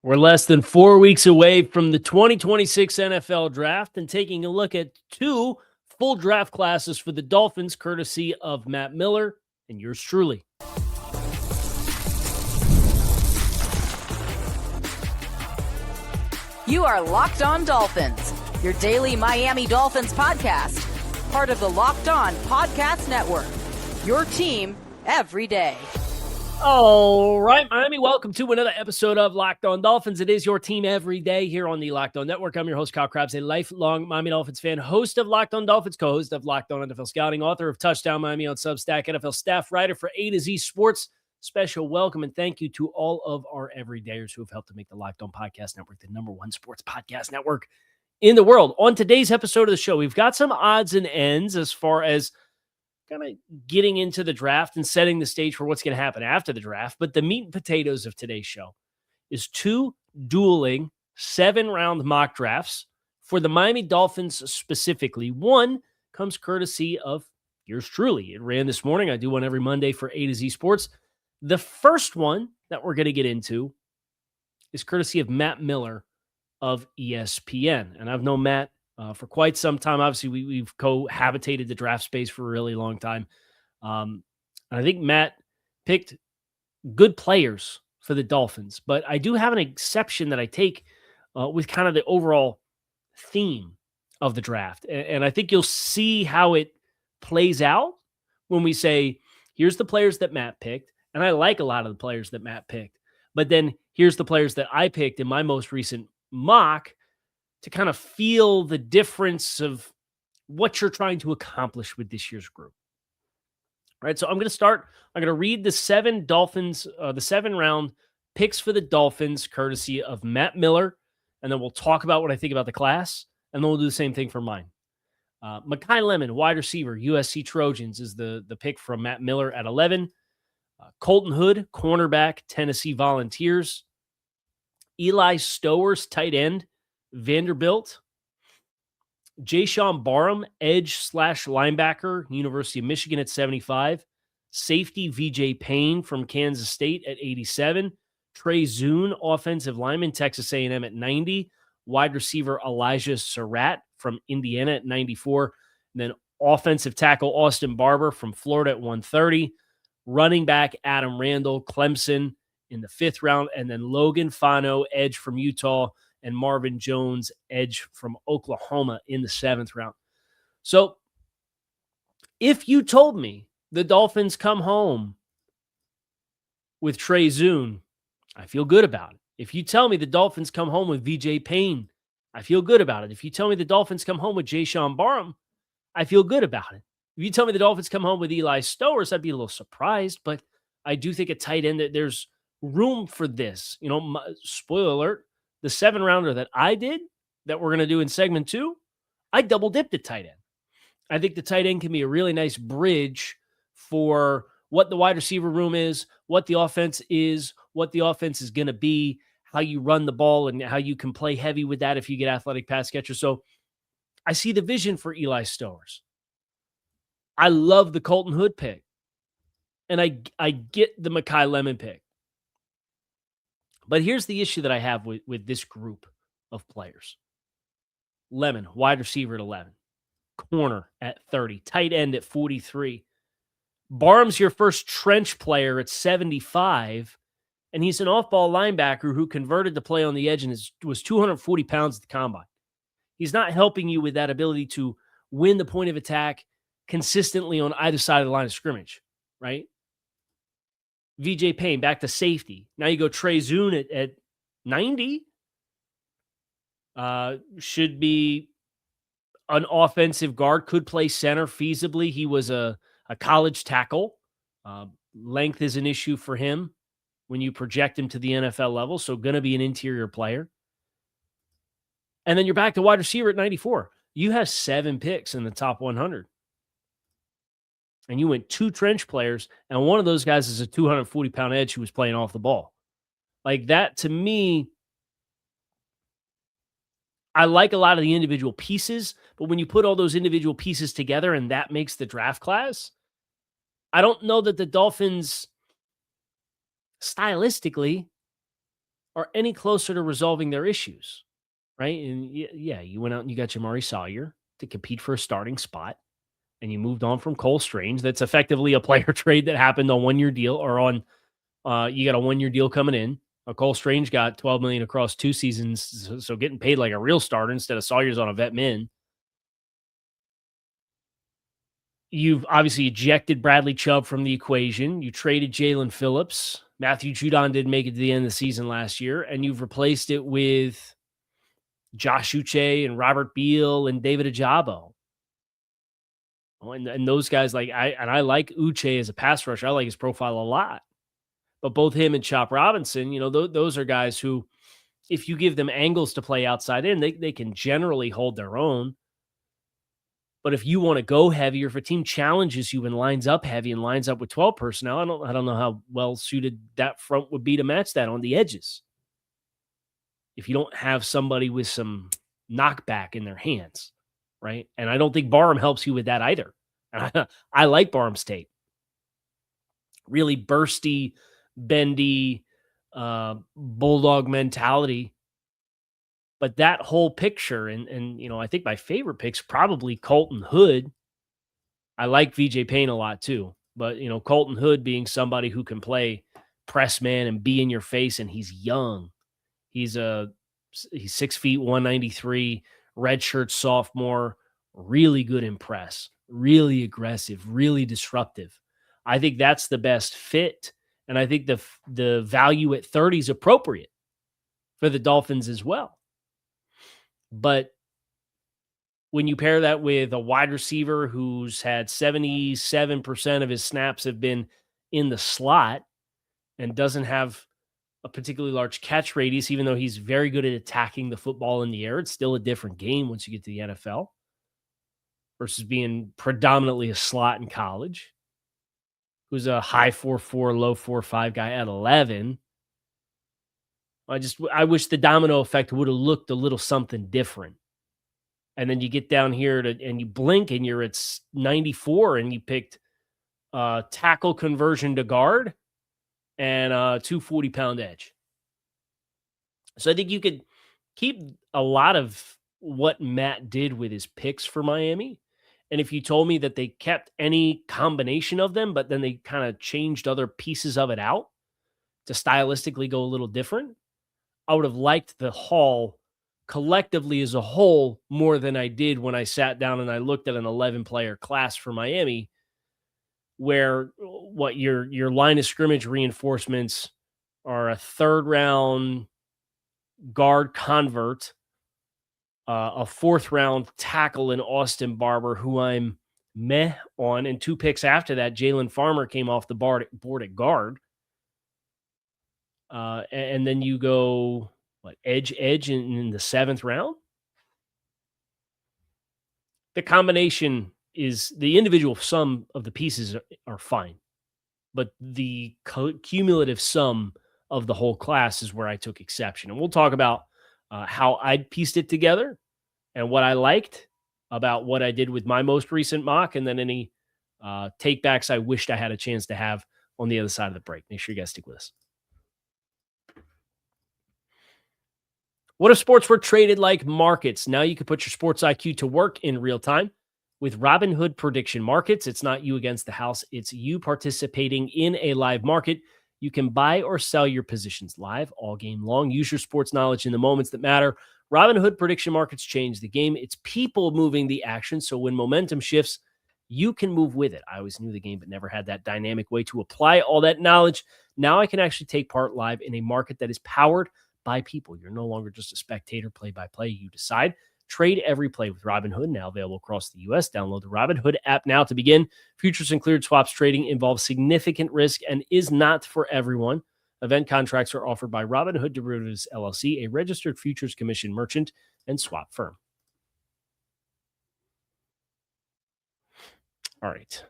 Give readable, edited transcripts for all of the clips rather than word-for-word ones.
We're less than 4 weeks away from the 2026 NFL Draft and taking a look at two full draft classes for the Dolphins, courtesy of Matt Miller and yours truly. You are Locked On Dolphins, your daily Miami Dolphins podcast, part of the Locked On Podcast Network, your team every day. All right, Miami, welcome to another episode of Locked On Dolphins. It is your team every day here on the Locked On Network. I'm your host, Kyle Krabs, a lifelong Miami Dolphins fan, host of Locked On Dolphins, co-host of Locked On NFL Scouting, author of Touchdown Miami on Substack, NFL staff writer for A to Z Sports. Special welcome and thank you to all of our everydayers who have helped to make the Locked On Podcast Network the #1 sports podcast network in the world. On today's episode of the show, we've got some odds and ends as far as kind of getting into the draft and setting the stage for what's going to happen after the draft. But the meat and potatoes of today's show is two dueling 7-round mock drafts for the Miami Dolphins specifically. One comes courtesy of yours truly. It ran this morning. I do one every Monday for A to Z Sports. The first one that we're going to get into is courtesy of Matt Miller of ESPN. And I've known Matt for quite some time. Obviously, we've cohabitated the draft space for a really long time. I think Matt picked good players for the Dolphins, but I do have an exception that I take with kind of the overall theme of the draft. And I think you'll see how it plays out when we say, here's the players that Matt picked. And I like a lot of the players that Matt picked. But then here's the players that I picked in my most recent mock to kind of feel the difference of what you're trying to accomplish with this year's group. All right, so I'm going to start. I'm going to read the 7-round picks for the Dolphins, courtesy of Matt Miller, and then we'll talk about what I think about the class, and then we'll do the same thing for mine. Makai Lemon, wide receiver, USC Trojans, is the pick from Matt Miller at 11. Colton Hood, cornerback, Tennessee Volunteers. Eli Stowers, tight end, Vanderbilt. Jayshon Barham, edge/linebacker, University of Michigan at 75. Safety, VJ Payne from Kansas State at 87. Trey Zune, offensive lineman, Texas A&M at 90. Wide receiver, Elijah Surratt from Indiana at 94. And then offensive tackle, Austin Barber from Florida at 130. Running back, Adam Randall, Clemson in the 5th round. And then Logan Fano, edge from Utah, and Marvin Jones, edge from Oklahoma in the 7th round. So if you told me the Dolphins come home with Trey Zune, I feel good about it. If you tell me the Dolphins come home with VJ Payne, I feel good about it. If you tell me the Dolphins come home with Jayshon Barham, I feel good about it. If you tell me the Dolphins come home with Eli Stowers, I'd be a little surprised, but I do think at tight end that there's room for this. You know, spoiler alert, the 7-rounder that I did, that we're going to do in segment 2, I double dipped at tight end. I think the tight end can be a really nice bridge for what the wide receiver room is, what the offense is going to be, how you run the ball, and how you can play heavy with that if you get athletic pass catchers. So I see the vision for Eli Stowers. I love the Colton Hood pick. And I get the Makai Lemon pick. But here's the issue that I have with this group of players. Lemon, wide receiver at 11. Corner at 30. Tight end at 43. Barham's your first trench player at 75. And he's an off-ball linebacker who converted to play on the edge and was 240 pounds at the combine. He's not helping you with that ability to win the point of attack consistently on either side of the line of scrimmage, right? VJ Payne, back to safety. Now you go Trey Zune at 90. Should be an offensive guard, could play center feasibly. He was a college tackle. Length is an issue for him when you project him to the NFL level, so going to be an interior player. And then you're back to wide receiver at 94. You have 7 picks in the top 100. And you went 2 trench players, and one of those guys is a 240-pound edge who was playing off the ball. Like that, to me, I like a lot of the individual pieces, but when you put all those individual pieces together and that makes the draft class, I don't know that the Dolphins stylistically are any closer to resolving their issues, right? And yeah, you went out and you got Jamari Sawyer to compete for a starting spot, and you moved on from Cole Strange. That's effectively a player trade that happened on 1 year deal or on you got a 1 year deal coming in. Cole Strange got $12 million across 2 seasons, so getting paid like a real starter instead of Sawyer's on a vet min. You've obviously ejected Bradley Chubb from the equation. You traded Jalen Phillips. Matthew Judon didn't make it to the end of the season last year, and you've replaced it with Josh Uche and Robert Beal and David Ajabo. Oh, and those guys, I like Uche as a pass rusher. I like his profile a lot. But both him and Chop Robinson, those are guys who, if you give them angles to play outside in, they can generally hold their own. But if you want to go heavy, or if a team challenges you and lines up heavy and lines up with 12 personnel, I don't know how well suited that front would be to match that on the edges. If you don't have somebody with some knockback in their hands, right? And I don't think Barham helps you with that either. And I like Barham's tape. Really bursty, bendy, bulldog mentality. But that whole picture, and I think my favorite pick's probably Colton Hood. I like VJ Payne a lot too. But, Colton Hood being somebody who can play press man and be in your face, and he's young. He's 6 feet, 193, redshirt sophomore, really good in press, really aggressive, really disruptive. I think that's the best fit. And I think the value at 30 is appropriate for the Dolphins as well. But when you pair that with a wide receiver who's had 77% of his snaps have been in the slot and doesn't have a particularly large catch radius, even though he's very good at attacking the football in the air, it's still a different game once you get to the NFL versus being predominantly a slot in college, who's a high 4.4, low 4.5 guy at 11. I wish the domino effect would have looked a little something different. And then you get down here and you blink and you're at 94 and you picked tackle conversion to guard and 240-pound edge. So I think you could keep a lot of what Matt did with his picks for Miami. And if you told me that they kept any combination of them, but then they kind of changed other pieces of it out to stylistically go a little different, I would have liked the haul collectively as a whole more than I did when I sat down and I looked at an 11-player class for Miami, where what your line of scrimmage reinforcements are a 3rd-round guard convert, a 4th-round tackle in Austin Barber, who I'm meh on, and 2 picks after that, Jalen Farmer came off the board at guard. And then you go, edge in the 7th round? The combination is the individual sum of the pieces are fine, but the cumulative sum of the whole class is where I took exception. And we'll talk about how I pieced it together and what I liked about what I did with my most recent mock, and then any takebacks I wished I had a chance to have on the other side of the break. Make sure you guys stick with us. What if sports were traded like markets? Now you can put your sports IQ to work in real time with Robinhood prediction markets. It's not you against the house. It's you participating in a live market. You can buy or sell your positions live all game long. Use your sports knowledge in the moments that matter. Robinhood prediction markets change the game. It's people moving the action. So when momentum shifts, you can move with it. I always knew the game, but never had that dynamic way to apply all that knowledge. Now I can actually take part live in a market that is powered by people. You're no longer just a spectator, play-by-play. You decide. Trade every play with Robinhood, now available across the U.S. Download the Robinhood app now to begin. Futures and cleared swaps trading involves significant risk and is not for everyone. Event contracts are offered by Robinhood Derivatives, LLC, a registered futures commission merchant and swap firm. All right.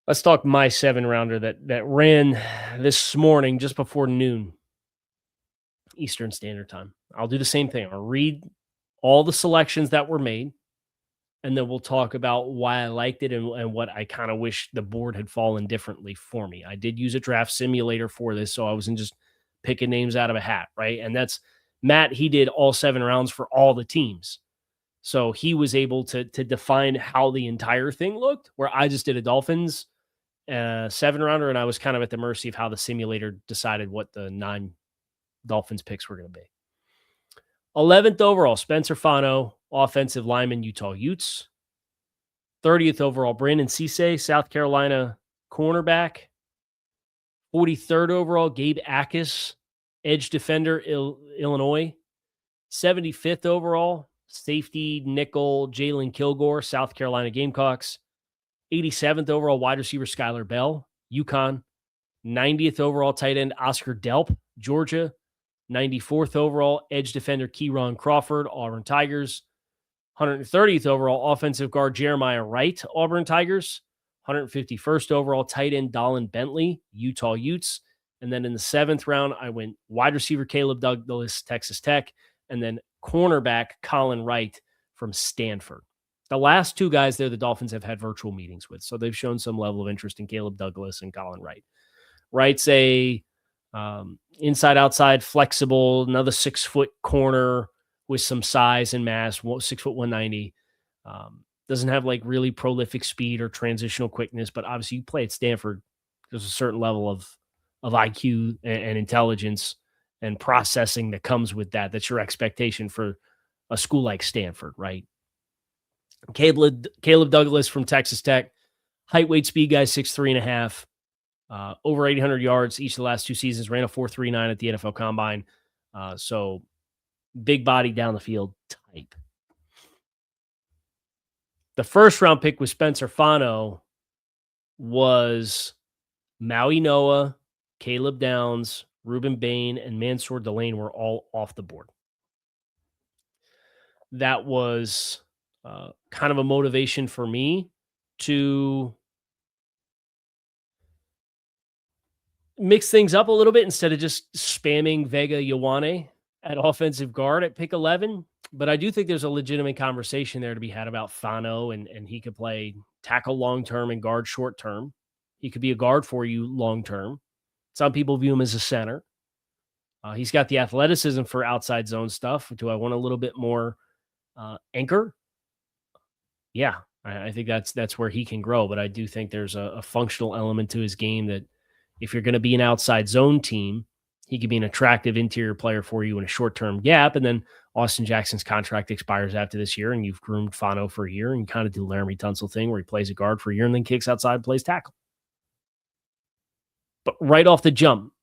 Let's talk my 7-rounder that ran this morning just before noon Eastern Standard Time. I'll do the same thing. I'll read all the selections that were made, and then we'll talk about why I liked it and what I kind of wish the board had fallen differently for me. I did use a draft simulator for this, so I wasn't just picking names out of a hat, right? And that's Matt. He did all 7 rounds for all the teams. So he was able to define how the entire thing looked, where I just did a Dolphins 7-rounder, and I was kind of at the mercy of how the simulator decided what the 9 Dolphins picks were going to be. 11th overall, Spencer Fano, offensive lineman, Utah Utes. 30th overall, Brandon Cisse, South Carolina cornerback. 43rd overall, Gabe Akis, edge defender, Illinois. 75th overall, safety nickel, Jalen Kilgore, South Carolina Gamecocks. 87th overall, wide receiver, Skylar Bell, UConn. 90th overall, tight end, Oscar Delp, Georgia. 94th overall, edge defender, Keyron Crawford, Auburn Tigers. 130th overall, offensive guard, Jeremiah Wright, Auburn Tigers. 151st overall, tight end, Dallen Bentley, Utah Utes. And then in the 7th round, I went wide receiver, Caleb Douglas, Texas Tech. And then cornerback, Colin Wright from Stanford. The last 2 guys there, the Dolphins have had virtual meetings with. So they've shown some level of interest in Caleb Douglas and Colin Wright. Wright's a inside-outside flexible, another 6-foot corner with some size and mass, 6 foot 190. Doesn't have like really prolific speed or transitional quickness, but obviously you play at Stanford. There's a certain level of IQ and intelligence and processing that comes with that. That's your expectation for a school like Stanford, right? Caleb Douglas from Texas Tech, height, weight, speed guy, 6'3.5", over 800 yards each of the last 2 seasons, ran a 4.39 at the NFL Combine. So big body down the field type. The first round pick with Spencer Fano was Maui Noah, Caleb Downs, Ruben Bain, and Mansour Delane were all off the board. That was kind of a motivation for me to mix things up a little bit instead of just spamming Vega Ioane at offensive guard at pick 11. But I do think there's a legitimate conversation there to be had about Fano, and he could play tackle long-term and guard short-term. He could be a guard for you long-term. Some people view him as a center. He's got the athleticism for outside zone stuff. Do I want a little bit more anchor? Yeah, I think that's where he can grow. But I do think there's a functional element to his game that if you're going to be an outside zone team, he could be an attractive interior player for you in a short-term gap. And then Austin Jackson's contract expires after this year, and you've groomed Fano for a year, and you kind of do Laramie Tunsil thing where he plays a guard for a year and then kicks outside and plays tackle. But right off the jump,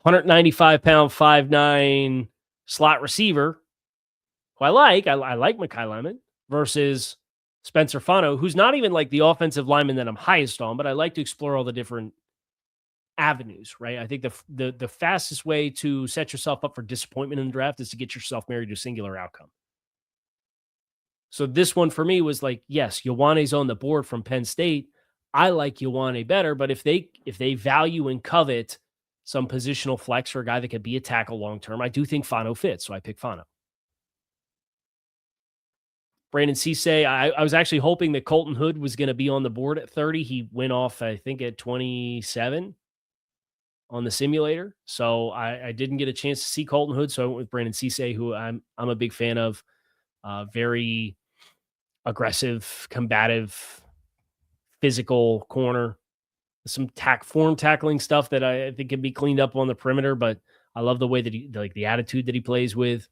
195-pound, 5'9" slot receiver, who I like Makai Lemon, versus Spencer Fano, who's not even like the offensive lineman that I'm highest on, but I like to explore all the different avenues, right? I think the fastest way to set yourself up for disappointment in the draft is to get yourself married to a singular outcome. So this one for me was like, yes, Ioane's on the board from Penn State. I like Ioane better, but if they value and covet some positional flex for a guy that could be a tackle long-term, I do think Fano fits, so I pick Fano. Brandon Cisse, I was actually hoping that Colton Hood was going to be on the board at 30. He went off, I think, at 27 on the simulator. So I didn't get a chance to see Colton Hood, so I went with Brandon Cisse, who I'm a big fan of. Very aggressive, combative, physical corner. Some form tackling stuff that I think can be cleaned up on the perimeter, but I love the way that he, like the attitude that he plays with.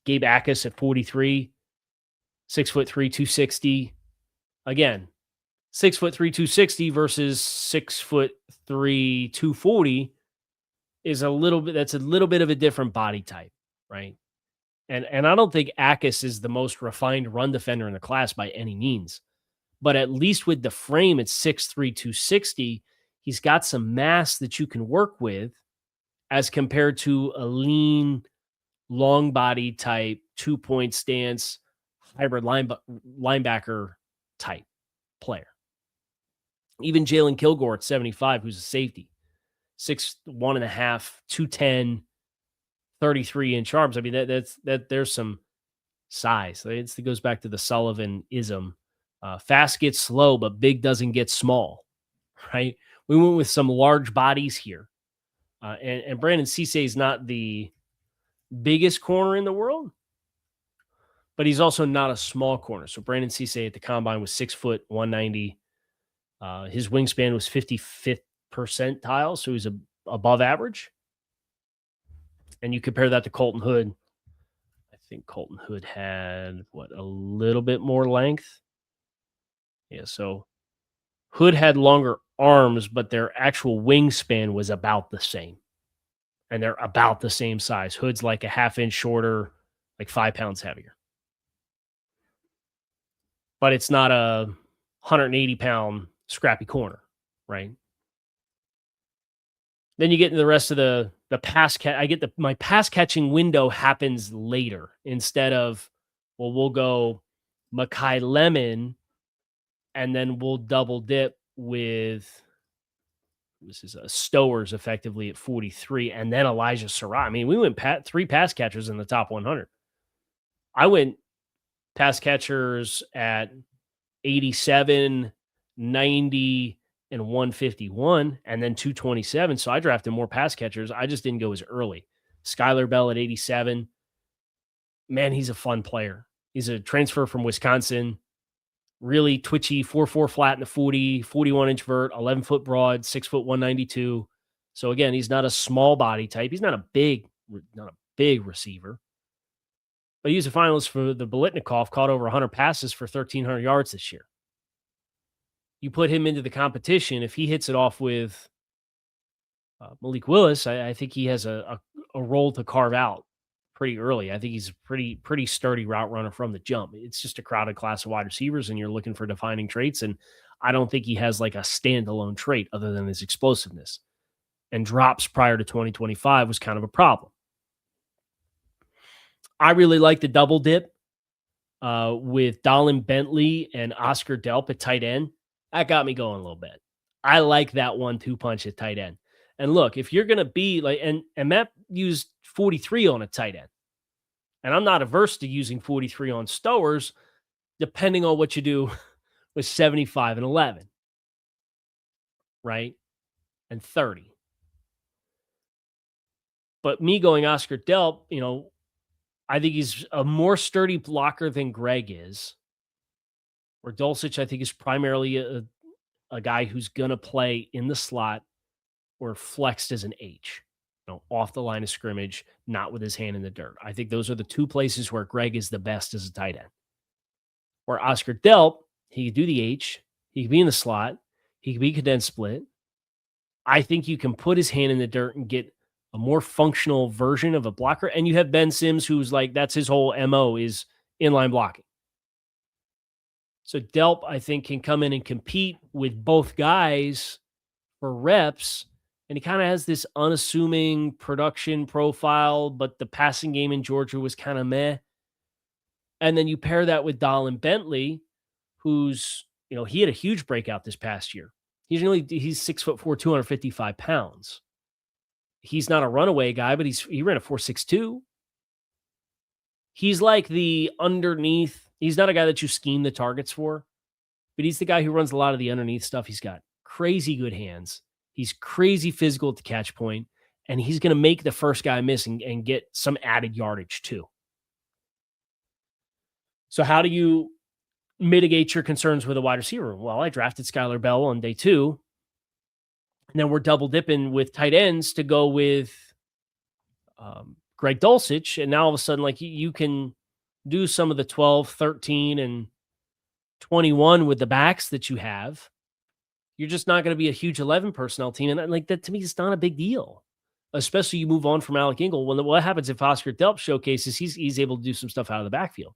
Gabe Akis at 43, 6'3", 260. Again, 6'3", 260 versus 6'3", 240 is that's a little bit of a different body type, right? And I don't think Akis is the most refined run defender in the class by any means. But at least with the frame at 6'3", 260, he's got some mass that you can work with as compared to a lean, long body type, 2-point stance, hybrid linebacker type player. Even Jalen Kilgore at 75, who's a safety, 6'1.5", 210, 33-inch arms. I mean, there's some size. It goes back to the Sullivan-ism. Fast gets slow, but big doesn't get small, right? We went with some large bodies here. And Brandon Cisse is not the biggest corner in the world, but he's also not a small corner. So Brandon Cisse at the combine was 6 foot 190. His wingspan was 55th percentile, so he's above average. And you compare that to Colton Hood. I think Colton Hood had a little bit more length. Yeah, so Hood had longer arms, but their actual wingspan was about the same. And they're about the same size. Hood's like a half inch shorter, like 5 pounds heavier. But it's not a 180-pound scrappy corner, right? Then you get into the rest of the pass catch. I get my pass catching window happens later instead of, we'll go Makai Lemon, and then we'll double dip with, this is a Stowers effectively at 43, and then Elijah Surratt. I mean, we went 3 pass catchers in the top 100. I went pass catchers at 87, 90, and 151, and then 227. So I drafted more pass catchers. I just didn't go as early. Skylar Bell at 87. Man, he's a fun player. He's a transfer from Wisconsin. Really twitchy, 4.4 flat in the 40, 41-inch vert, 11-foot broad, 6 foot 192. So again, he's not a small body type. He's not a big receiver. But he was a finalist for the Biletnikoff, caught over 100 passes for 1,300 yards this year. You put him into the competition, if he hits it off with Malik Willis, I think he has a role to carve out pretty early. I think he's a pretty sturdy route runner from the jump. It's just a crowded class of wide receivers, and you're looking for defining traits, and I don't think he has like a standalone trait other than his explosiveness. And drops prior to 2025 was kind of a problem. I really like the double dip with Dallen, Bentley, and Oscar Delp at tight end. That got me going a little bit. I like that 1-2 punch at tight end. And look, if you're going to be like, and Matt used 43 on a tight end, and I'm not averse to using 43 on Stowers, depending on what you do with 75 and 11, right? And 30. But me going Oscar Delp, I think he's a more sturdy blocker than Greg is. Or Dulcich, I think, is primarily a guy who's going to play in the slot or flexed as an H, off the line of scrimmage, not with his hand in the dirt. I think those are the 2 places where Greg is the best as a tight end. Where Oscar Delp, he could do the H, he could be in the slot, he could be condensed split. I think you can put his hand in the dirt and get a more functional version of a blocker. And you have Ben Sims, who's like, that's his whole MO, is inline blocking. So Delp, I think, can come in and compete with both guys for reps. And he kind of has this unassuming production profile, but the passing game in Georgia was kind of meh. And then you pair that with Dallen Bentley, who's, he had a huge breakout this past year. He's 6'4", 255 pounds. He's not a runaway guy, but he ran a 4.62. He's like the underneath. He's not a guy that you scheme the targets for, but he's the guy who runs a lot of the underneath stuff. He's got crazy good hands. He's crazy physical at the catch point, and he's going to make the first guy miss and get some added yardage too. So how do you mitigate your concerns with a wide receiver? Well, I drafted Skylar Bell on day 2. And then we're double dipping with tight ends to go with Greg Dulcich. And now all of a sudden, like you can do some of the 12, 13, and 21 with the backs that you have. You're just not going to be a huge 11 personnel team. And like that, to me, it's not a big deal, especially you move on from Alec Ingle. Well, what happens if Oscar Delp showcases he's able to do some stuff out of the backfield?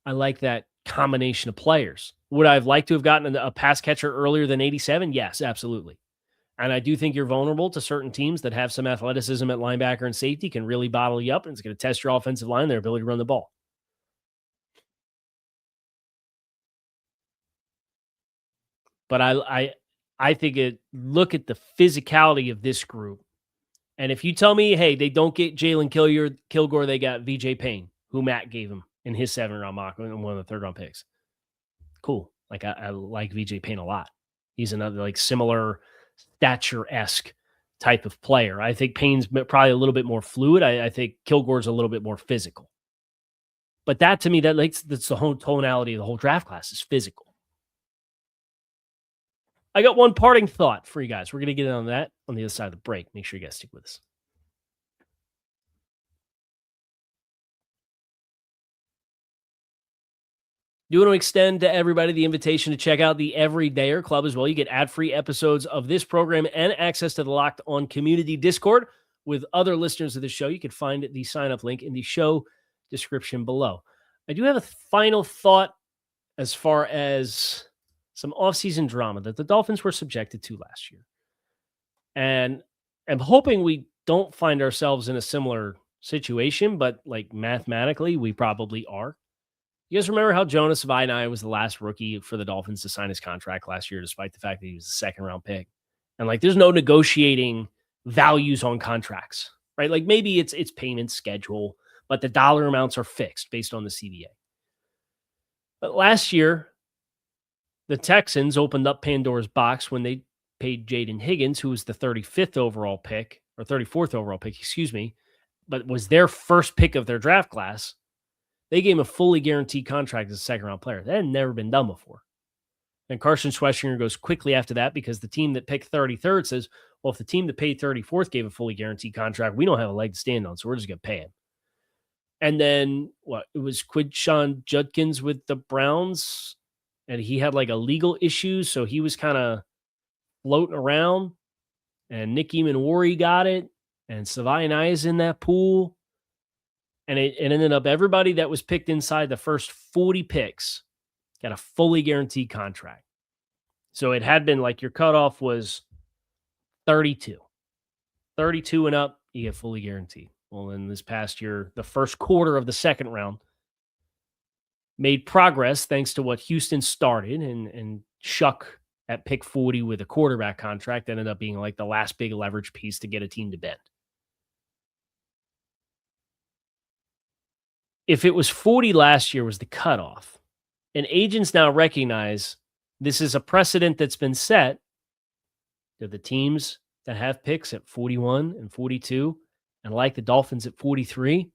I like that combination of players. Would I have liked to have gotten a pass catcher earlier than 87? Yes, absolutely. And I do think you're vulnerable to certain teams that have some athleticism at linebacker and safety, can really bottle you up, and it's going to test your offensive line, their ability to run the ball. But I think look at the physicality of this group. And if you tell me, hey, they don't get Jalen Kilgore, they got VJ Payne, who Matt gave him in his 7th round mock and one of the 3rd round picks. Cool. Like I like VJ Payne a lot. He's another like similar stature-esque type of player. I think Payne's probably a little bit more fluid. I think Kilgore's a little bit more physical. But that to me, that's the whole tonality of the whole draft class is physical. I got one parting thought for you guys. We're going to get on that on the other side of the break. Make sure you guys stick with us. Do want to extend to everybody the invitation to check out the Everydayer Club as well. You get ad-free episodes of this program and access to the Locked On Community Discord with other listeners of the show. You can find the sign-up link in the show description below. I do have a final thought as far as some offseason drama that the Dolphins were subjected to last year. And I'm hoping we don't find ourselves in a similar situation, but like mathematically, we probably are. You guys remember how Jonas Vainai was the last rookie for the Dolphins to sign his contract last year, despite the fact that he was a second-round pick? And like, there's no negotiating values on contracts, right? Like maybe it's payment schedule, but the dollar amounts are fixed based on the CBA. But last year, the Texans opened up Pandora's box when they paid Jaden Higgins, who was the 35th overall pick, or 34th overall pick, excuse me, but was their first pick of their draft class. They gave him a fully guaranteed contract as a second-round player. That had never been done before. And Carson Schweschinger goes quickly after that because the team that picked 33rd says, well, if the team that paid 34th gave a fully guaranteed contract, we don't have a leg to stand on, so we're just going to pay him. And then, it was Quidshawn Judkins with the Browns, and he had like a legal issue, so he was kind of floating around, and Nick Eamon-Wari got it, and Savai and I is in that pool. And it ended up everybody that was picked inside the first 40 picks got a fully guaranteed contract. So it had been like your cutoff was 32. 32 and up, you get fully guaranteed. Well, in this past year, the first quarter of the second round made progress thanks to what Houston started, and Shuck at pick 40 with a quarterback contract ended up being like the last big leverage piece to get a team to bend. If it was 40 last year was the cutoff, and agents now recognize this is a precedent that's been set, that the teams that have picks at 41 and 42, and like the Dolphins at 43,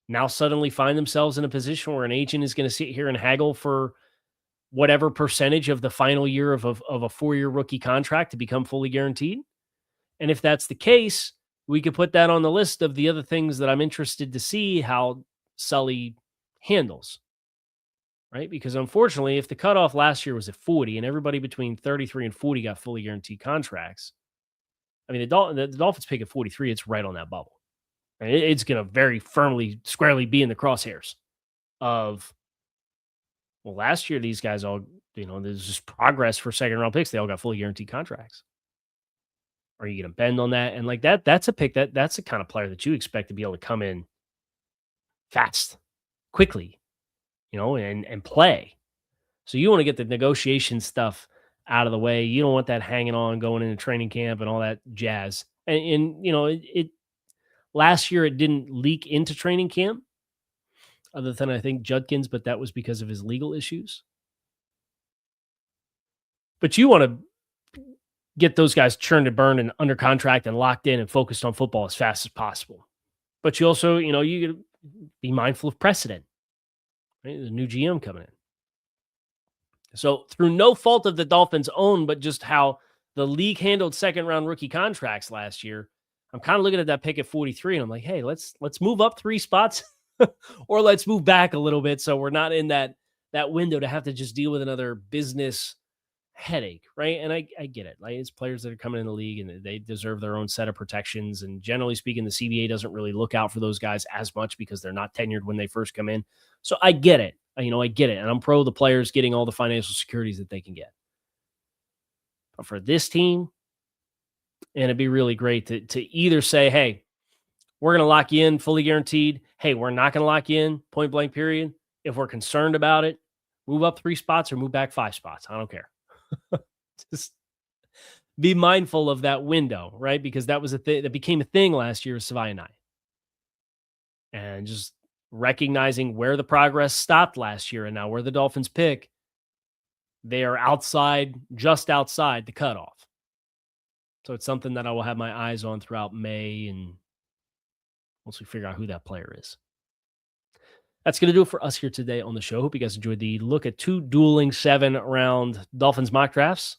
now suddenly find themselves in a position where an agent is going to sit here and haggle for whatever percentage of the final year of a 4-year rookie contract to become fully guaranteed. And if that's the case, we could put that on the list of the other things that I'm interested to see how Sully handles, right? Because unfortunately, if the cutoff last year was at 40 and everybody between 33 and 40 got fully guaranteed contracts, I mean, the Dolphins pick at 43, it's right on that bubble. And it's going to very firmly, squarely be in the crosshairs of, well, last year, these guys all, there's just progress for second round picks. They all got fully guaranteed contracts. Are you going to bend on that? And like that's a pick that's the kind of player that you expect to be able to come in fast, quickly, and play. So you want to get the negotiation stuff out of the way. You don't want that hanging on going into training camp and all that jazz. And it last year it didn't leak into training camp, other than I think Judkins, but that was because of his legal issues. But you want to get those guys churned and burned and under contract and locked in and focused on football as fast as possible. But you also, you be mindful of precedent. Right? There's a new GM coming in. So through no fault of the Dolphins' own, but just how the league handled second-round rookie contracts last year, I'm kind of looking at that pick at 43, and I'm like, hey, let's move up 3 spots or let's move back a little bit so we're not in that window to have to just deal with another business headache, right? And I get it. Like, it's players that are coming in the league and they deserve their own set of protections. And generally speaking, the CBA doesn't really look out for those guys as much because they're not tenured when they first come in. So I get it. I get it. And I'm pro the players getting all the financial securities that they can get. But for this team, and it'd be really great to either say, hey, we're going to lock you in fully guaranteed. Hey, we're not going to lock you in point blank period. If we're concerned about it, move up 3 spots or move back 5 spots. I don't care. Just be mindful of that window, right? Because that was a thing that became a thing last year with Savai and I. And just recognizing where the progress stopped last year and now where the Dolphins pick, they are just outside the cutoff. So it's something that I will have my eyes on throughout May, and once we figure out who that player is. That's going to do it for us here today on the show. Hope you guys enjoyed the look at 2 dueling 7-round Dolphins mock drafts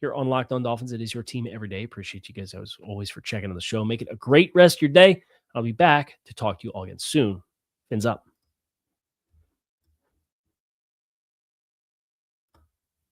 here on Locked On Dolphins. It is your team every day. Appreciate you guys as always for checking on the show. Make it a great rest of your day. I'll be back to talk to you all again soon. Fins up.